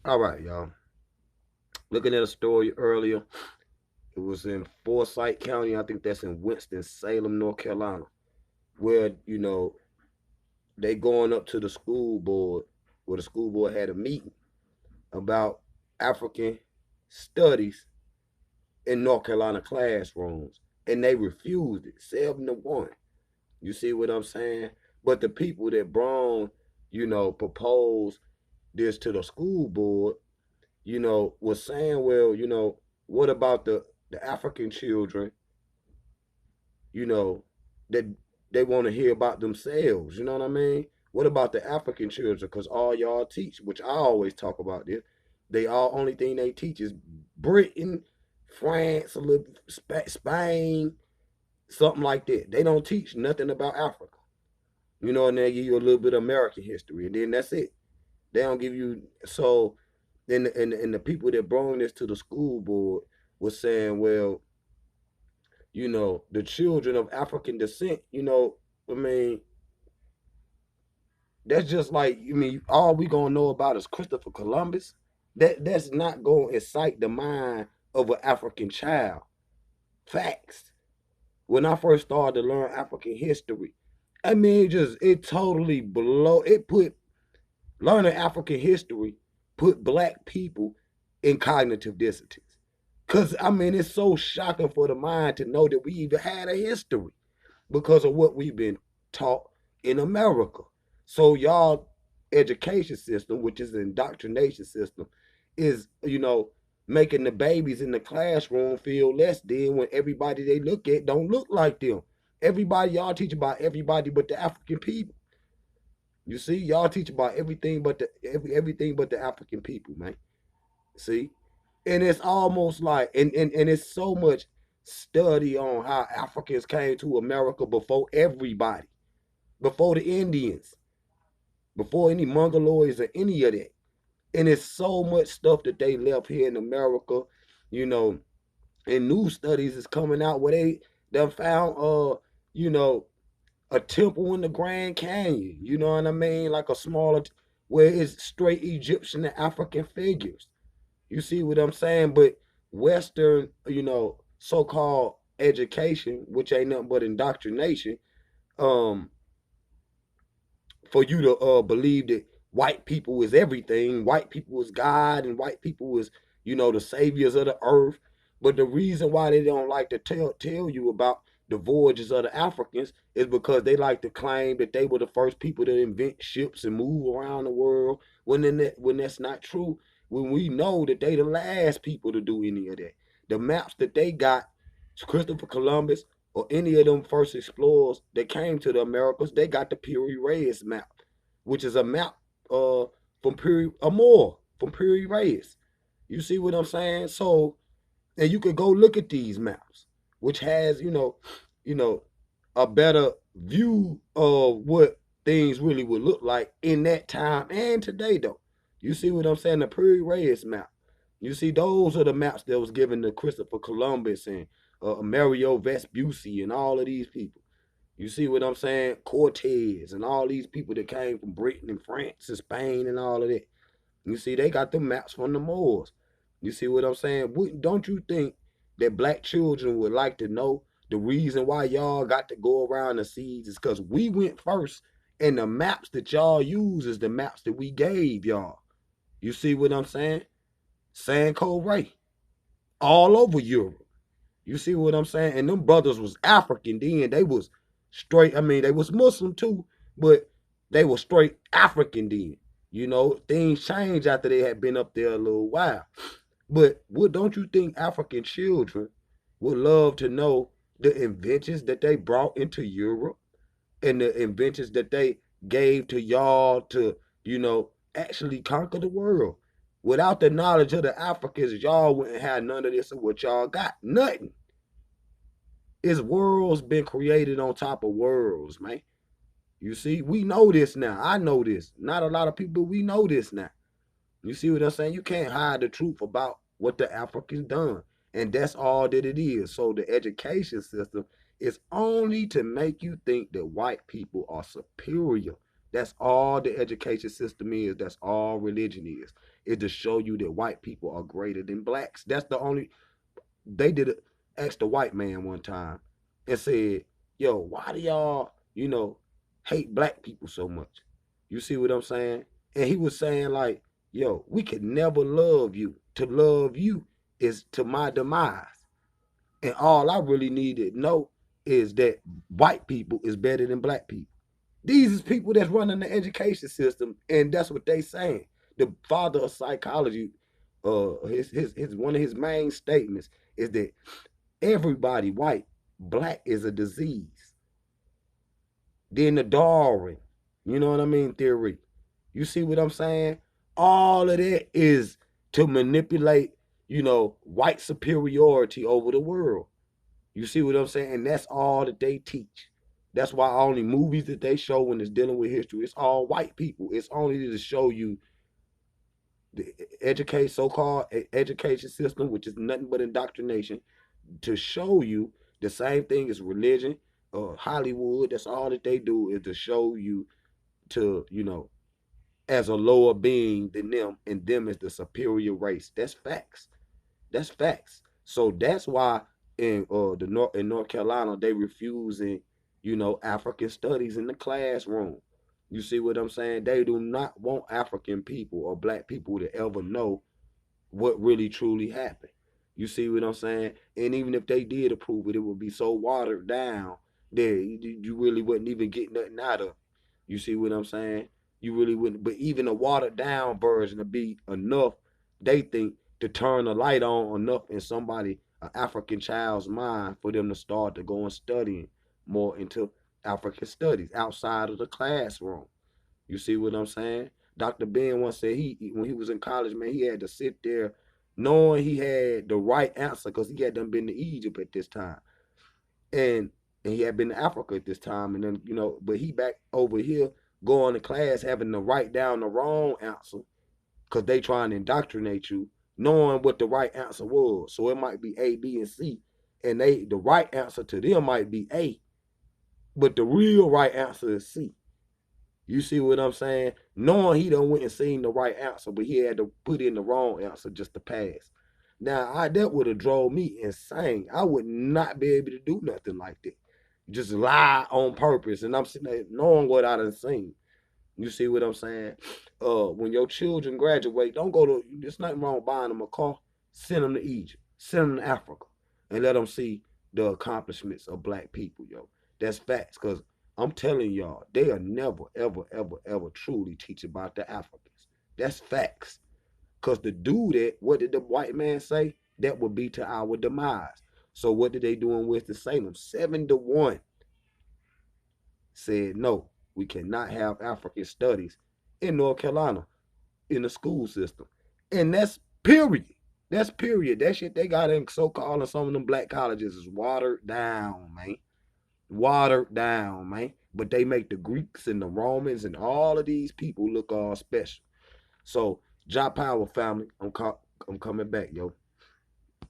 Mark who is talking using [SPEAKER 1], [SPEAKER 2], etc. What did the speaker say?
[SPEAKER 1] All right, y'all. Looking at a story earlier. It was in Forsyth County. I think that's in Winston-Salem, North Carolina, where they going up to the school board, where the school board had a meeting about African studies in North Carolina classrooms, and they refused it 7-1. You see what I'm saying? But the people that Brown, proposed this to the school board, was saying, well, what about the African children, you know, that they want to hear about themselves? You know what I mean? What about the African children? Because all y'all teach, which I always talk about this, they all only thing they teach is Britain, France, a little Spain, something like that. They don't teach nothing about Africa. And they give you a little bit of American history, and then that's it. They don't give you so. Then and the people that brought this to the school board was saying, well, the children of African descent, I mean, that's just like, all we gonna know about is Christopher Columbus. That's not gonna incite the mind of an African child. Facts. When I first started to learn African history, I mean, it totally it put learning African history put black people in cognitive dissonance. Cause I mean, it's so shocking for the mind to know that we even had a history because of what we've been taught in America. So y'all education system, which is an indoctrination system, is making the babies in the classroom feel less than when everybody they look at don't look like them. Everybody y'all teach about everybody but the African people. You see, y'all teach about everything but the African people, man. See, and it's almost like and it's so much study on how Africans came to America before everybody, before the Indians, before any Mongoloids or any of that. And it's so much stuff that they left here in America, you know, and new studies is coming out where they done found you know, a temple in the Grand Canyon, you know what I mean? Like a smaller where it's straight Egyptian and African figures. You see what I'm saying? But Western, so-called education, which ain't nothing but indoctrination, um, for you to believe that white people is everything, white people is God, and white people is, the saviors of the earth. But the reason why they don't like to tell you about the voyages of the Africans is because they like to claim that they were the first people to invent ships and move around the world. When that's not true, when we know that they the last people to do any of that. The maps that they got, Christopher Columbus, or any of them first explorers that came to the Americas, they got the Piri Reis map, which is a map from Piri Amor, from Piri Reis. You see what I'm saying? So, and you could go look at these maps, which has, you know, a better view of what things really would look like in that time and today though. You see what I'm saying? The Piri Reis map. You see, those are the maps that was given to Christopher Columbus and Mario Vespucci and all of these people. You see what I'm saying? Cortez and all these people that came from Britain and France and Spain and all of that. You see, they got the maps from the Moors. You see what I'm saying? Don't you think that black children would like to know the reason why y'all got to go around the seas is because we went first, and the maps that y'all use is the maps that we gave y'all. You see what I'm saying? Sanko Ray, all over Europe. You see what I'm saying? And them brothers was African then. They was straight. I mean, they was Muslim too, but they were straight African then. Things changed after they had been up there a little while. But don't you think African children would love to know the inventions that they brought into Europe and the inventions that they gave to y'all to, actually conquer the world? Without the knowledge of the Africans, y'all wouldn't have none of this of what y'all got. Nothing. It's worlds been created on top of worlds, man. You see, we know this now. I know this. Not a lot of people, we know this now. You see what I'm saying? You can't hide the truth about what the Africans done. And that's all that it is. So the education system is only to make you think that white people are superior. That's all the education system is. That's all religion is. is to show you that white people are greater than blacks. That's the only. They did it. Asked a white man one time and said, "Yo, why do y'all, hate black people so much?" You see what I'm saying? And he was saying like, "Yo, we could never love you. To love you is to my demise. And all I really need to know is that white people is better than black people." These is people that's running the education system, and that's what they saying. The father of psychology, his one of his main statements is that everybody white, black is a disease. Then the Darwin, you know what I mean, theory. You see what I'm saying? All of that is to manipulate, white superiority over the world. You see what I'm saying? And that's all that they teach. That's why only movies that they show when it's dealing with history, it's all white people. It's only to show you the so-called education system, which is nothing but indoctrination, to show you the same thing as religion or Hollywood. That's all that they do, is to show you to, as a lower being than them, and them as the superior race. That's facts. That's facts. So that's why in North Carolina they refusing, African studies in the classroom. You see what I'm saying? They do not want African people or black people to ever know what really truly happened. You see what I'm saying? And even if they did approve it, it would be so watered down that you really wouldn't even get nothing out of it. You see what I'm saying? You really wouldn't. But even a watered down version would be enough, they think, to turn the light on enough in somebody, an African child's mind, for them to start to go and studying more into African studies outside of the classroom. You see what I'm saying? Dr. Ben once said when he was in college, man, he had to sit there knowing he had the right answer because he had done been to Egypt at this time. And he had been to Africa at this time. And then, but he back over here going to class having to write down the wrong answer because they trying to indoctrinate you, knowing what the right answer was. So it might be A, B, and C. And the right answer to them might be A, but the real right answer is C. You see what I'm saying? Knowing he done went and seen the right answer, but he had to put in the wrong answer just to pass. Now, that would have drove me insane. I would not be able to do nothing like that. Just lie on purpose. And I'm sitting there knowing what I done seen. You see what I'm saying? When your children graduate, don't go to, there's nothing wrong with buying them a car. Send them to Egypt. Send them to Africa. And let them see the accomplishments of black people, yo. That's facts. Because I'm telling y'all, they are never, ever, ever, ever truly teach about the Africans. That's facts. Because to do that, what did the white man say? That would be to our demise. So what did they do in Winston-Salem? 7-1 said, no, we cannot have African studies in North Carolina in the school system. And that's period. That's period. That shit they got in so-called in some of them black colleges is watered down, man. Watered down, man. But they make the Greeks and the Romans and all of these people look all special. So, Jah Power family, I'm coming back, yo.